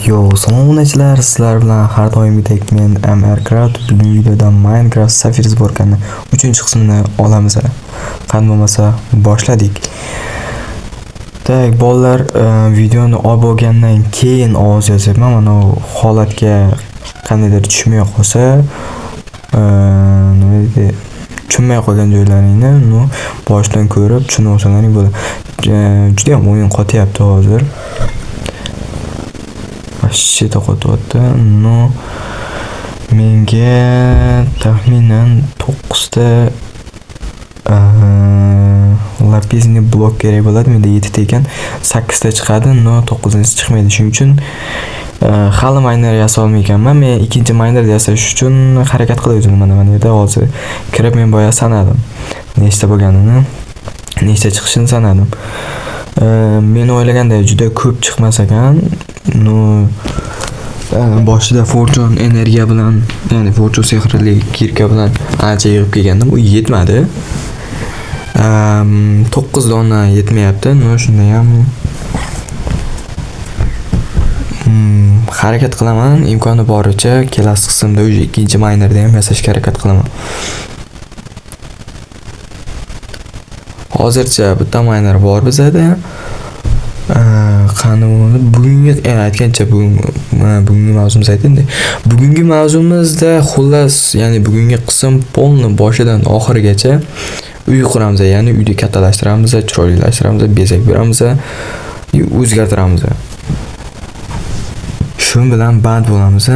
Salom sizlar bilan har doimgidek men Aircraft. Bugungi videoda Minecraft Safir sborkani 3-qismini olamiz. Qani bo'lmasa boshladik. Tak, bolalar, videoni olib bo'lgandan keyin ovoz yozyapman. Mana holatga qandaydir tushmay qolsa, nima deydi, tushunmay qolgan joylaringni boshdan ko'rib tushunib olsalaring bo'ladi. Juda ham o'yin qotyapti hozir. Shit qo'tyapti. Menga taxminan 9 ta lapisni blok kerak bo'ladi. Menda 7 ta ekan, 8 ta chiqadi. 9-inchisi chiqmaydi. Shuning uchun hali miner yasa olmayapman. Men ikkinchi miner yasash uchun harakat qilyapman. Mana yerda hozir kirib men boya sanadim. Nechta bo'lganini, nechta chiqishini sanadim. Men o'ylaganda juda ko'p chiqmas ekan. Boshida Fortune energiya bilan, ya'ni Fortune sehrli kirka bilan ancha yig'ib kelgandim. U yetmadi. 9 dona yetmayapti. Shunda ham harakat qilaman. Imkoni boricha kelasi qismda o'sha ikkinchi minerda ham yasashga harakat qilaman. Hozircha bitta miner bor bizda. Qani bugungi aytgancha bugungi mavzumiz aytindi. Bugungi mavzumizda xullas, ya'ni bugungi qism polni boshidan oxirigacha uy quramiz, ya'ni uyni kattalashtiramiz, chiroylashtiramiz, bezak beramiz, o'zgartiramiz. Shu bilan band bo'lamiz.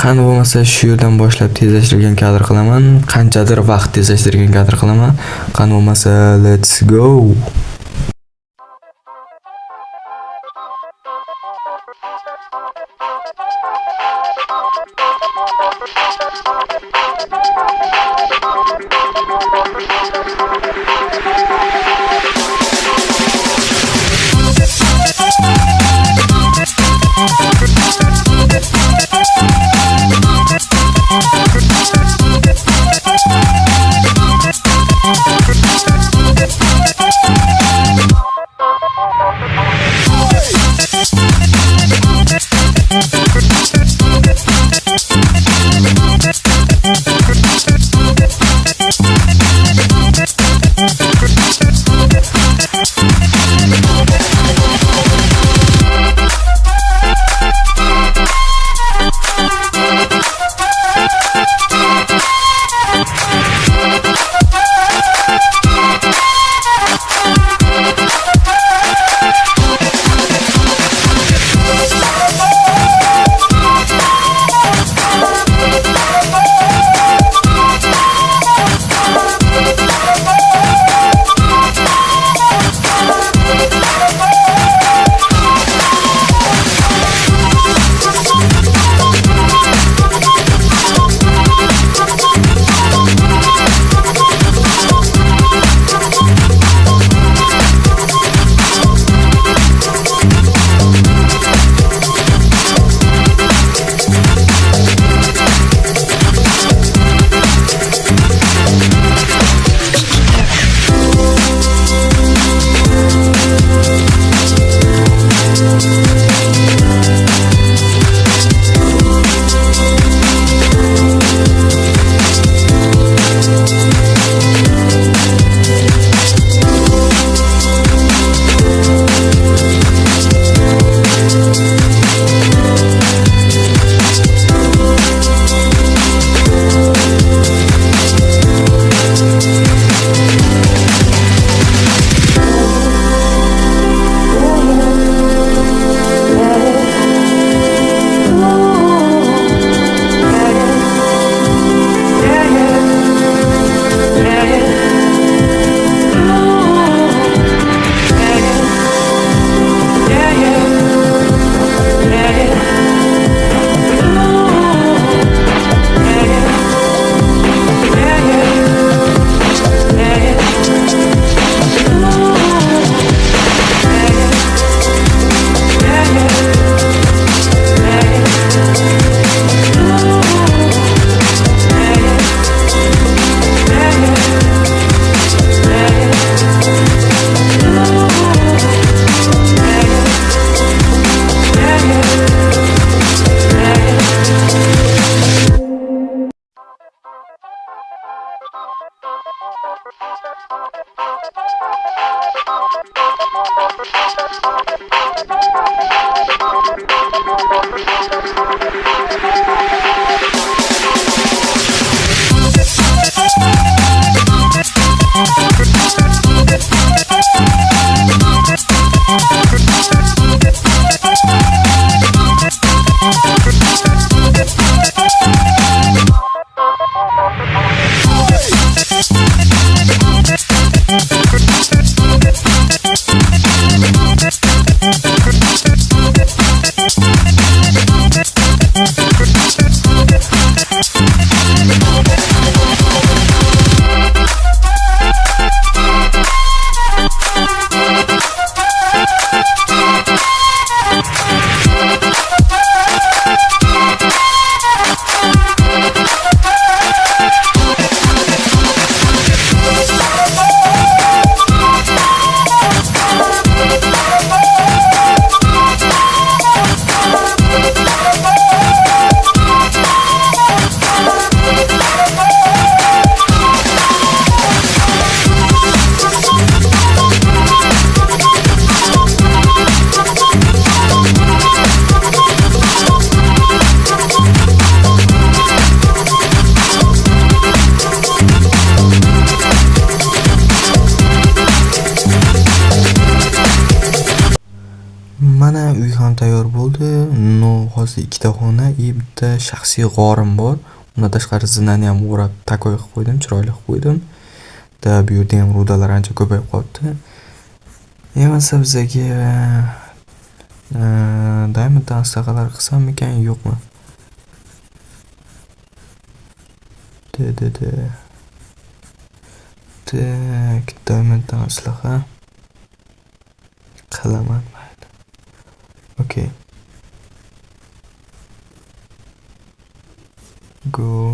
Qani bo'lmasa shu yerdan boshlab tezlashtirgan kadr qilaman. Qanchadir vaqt tezlashtirgan kadr qilaman. Qani bo'lmasa let's go. Mana uy ham tayyor bo'ldi. Hozir ikkita xona, bitta shaxsiy g'orim bor. Undan tashqari zinani ham o'rab takoy qilib qo'ydim, chiroyli qilib qo'ydim. Bu yerda ham rudalar ancha ko'payib qolibdi. Emas bizga diamond aslaqalar qilsam ekan, yo'qmi? Diamond aslaqa qilaman. Okay.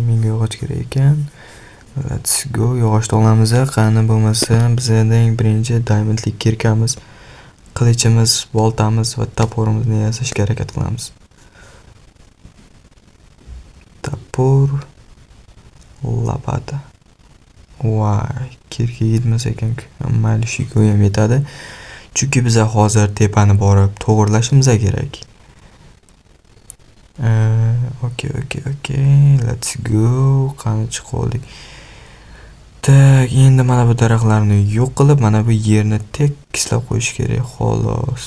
Menga yog'och kerak ekan. Let's go. Yog'och olamiz. Qani bo'lmasa, bizda eng birinchi diamondlik kirkamiz, qilichimiz, boltamiz va toporimizni yasashga harakat qilamiz. Topor, lopata. Voy, kirka yetmas ekan-ku. Mayli, shu ham yetadi. Chunki biz hozir tepani borib to'g'irlashimiz kerak. Okay. Let's go. Qani chiqoldik. Tak, endi mana bu daraxtlarni yo'q qilib, mana bu yerni tekislab qo'yish kerak, xolos.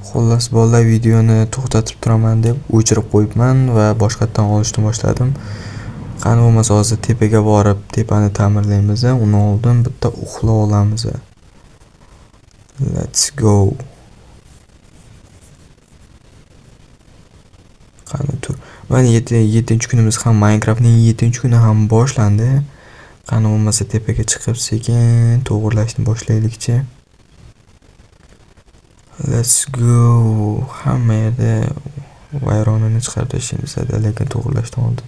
Xullas, bolalar, videoni to'xtatib turaman deb o'chirib qo'yibman va boshqatdan olishni boshladim. Qani bo'lmasa, hozir tepaga borib, tepani ta'mirlaymiz. Uni oldin bitta uxlab olamiz. Let's go. Qani tur. Mana 7-kunimiz ham, Minecraftning 7-kuni ham boshlandi. Qani bo'lmasa, tepaga chiqib sekin to'g'irlashni boshlaylikchi. Let's go. Hamma yerda vayronani chiqarib tashlaymiz, lekin to'g'irlashdan oldin.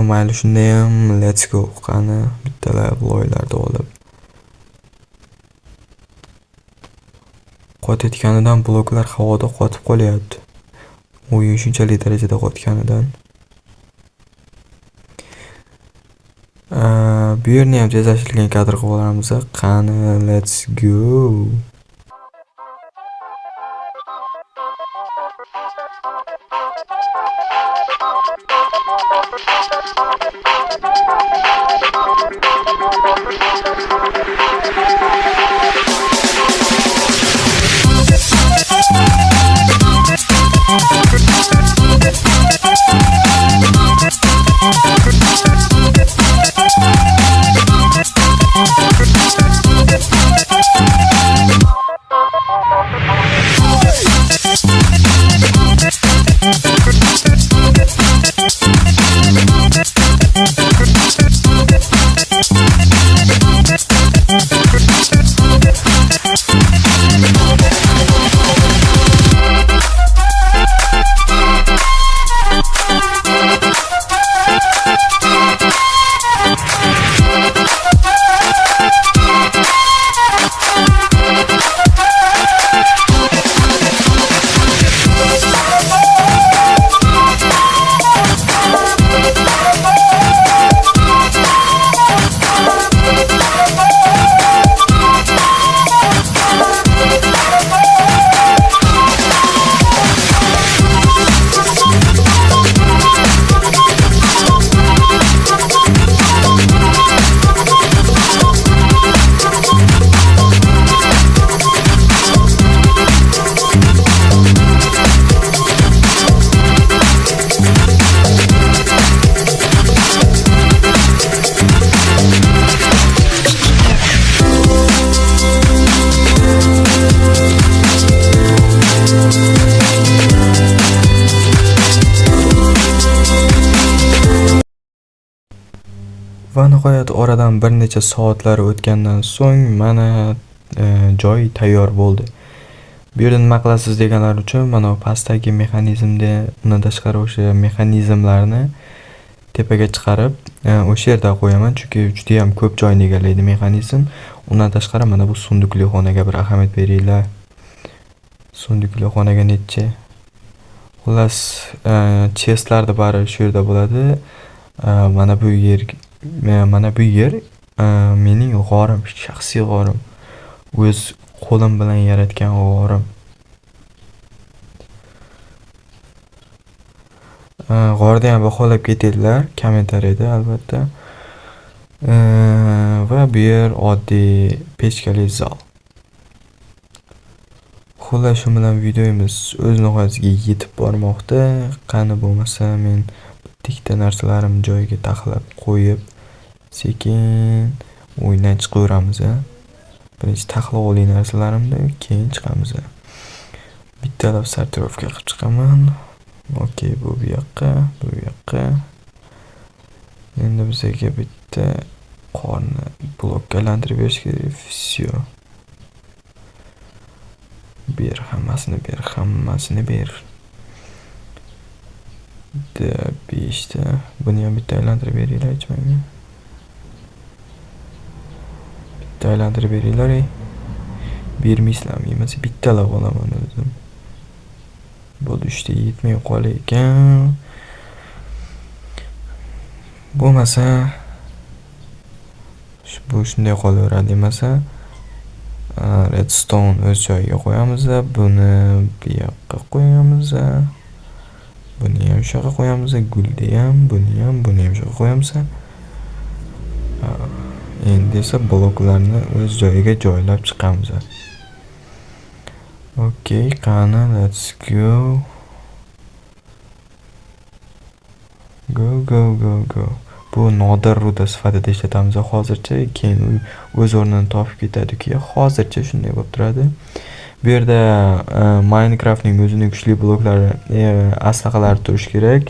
Mayli, shunda ham let's go. Qani bittalar loylarni olib. Qotayotganidan bloklar havoda qotib qolyapti. O'yin shunchalik darajada qotganidan. Bu yerni ham tezlashtirilgan kadr qilib olamiz. Qani let's go. Va nihoyat oradan bir necha soatlar o'tgandan so'ng mana joy tayyor bo'ldi. Bu yerda nima qilasiz deganlar uchun mana pastdagi mexanizmda, undan tashqari o'sha mexanizmlarni tepaga chiqarib o'sha yerda qo'yaman, chunki juda ham ko'p joyni egallaydi mexanizm. Undan tashqari mana bu sunduqli xonaga bir ahamiyat beringlar. Sunduqli xonaga necha? Xullas, chestlarni bari shu yerda bo'ladi. Mana bu yer mening g'orim, shaxsiy g'orim. O'z qo'lim bilan yaratgan g'orim. G'orda ham baholab ketinglar kommentariyada albatta. Va bu yer oddiy pechkali zal. Xullas shu bilan videomiz o'z nihoyasiga yetib bormoqda. Qani bo'lmasa men bitta narsalarimni joyiga taxlab qo'yib, sekin o'yindan chiqaveramiz. Birinchi taxlab olay narsalarimni, keyin chiqamiz. Bittalab sortirovka qilib chiqaman. Okey, bu yoqqa, bu yoqqa. Endi bizga bitta qorni blokka aylantirib berish kerak. Всё. Ber, hammasini ber. 5 ta. Buni ham bitta aylantirib beringlar menga. Bitta aylantirib beringlar. Bermaysizlarmi? Emas, bittalab olaman o'zim. Bu 3 ta yetmay qolar ekan. Bo'lmasa bu shunday qolaveradi demasa, redstone o'z joyiga qo'yamiz. Buni bu yoqqa qo'yamiz. Buni ham shu yoqqa qo'yamiz. Gulni ham, buni ham shu yoqqa qo'yamiz. Endi esa bloklarni o'z joyiga joylab chiqamiz. Okey, qani, let's go. Go. Bu nodir ruda sifatida ishlatamiz hozircha, keyin o'z o'rnini topib ketadi-ku. Hozircha shunday bo'lib turadi. Bu yerda Minecraftning o'zining kuchli bloklari, aslaqalari turish kerak.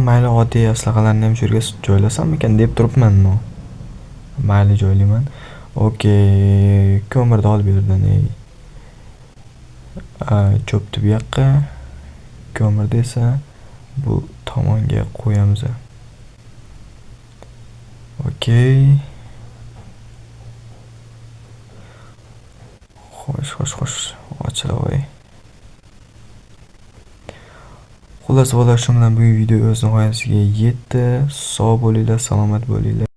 Mayli oddiy aslaqalarni ham shu yerga joylasam ekan deb turibman. Mayli joylayman. Okey, ko'mirni olib yerdan. Cho'pni bu yoqqa, ko'mirni esa bu tomonga qo'yamiz. Okey. Xo'sh. Ochilavoy. Xullas, shu bilan bu video o'z nihoyasiga yetdi. Sog' bo'linglar, salomat bo'linglar.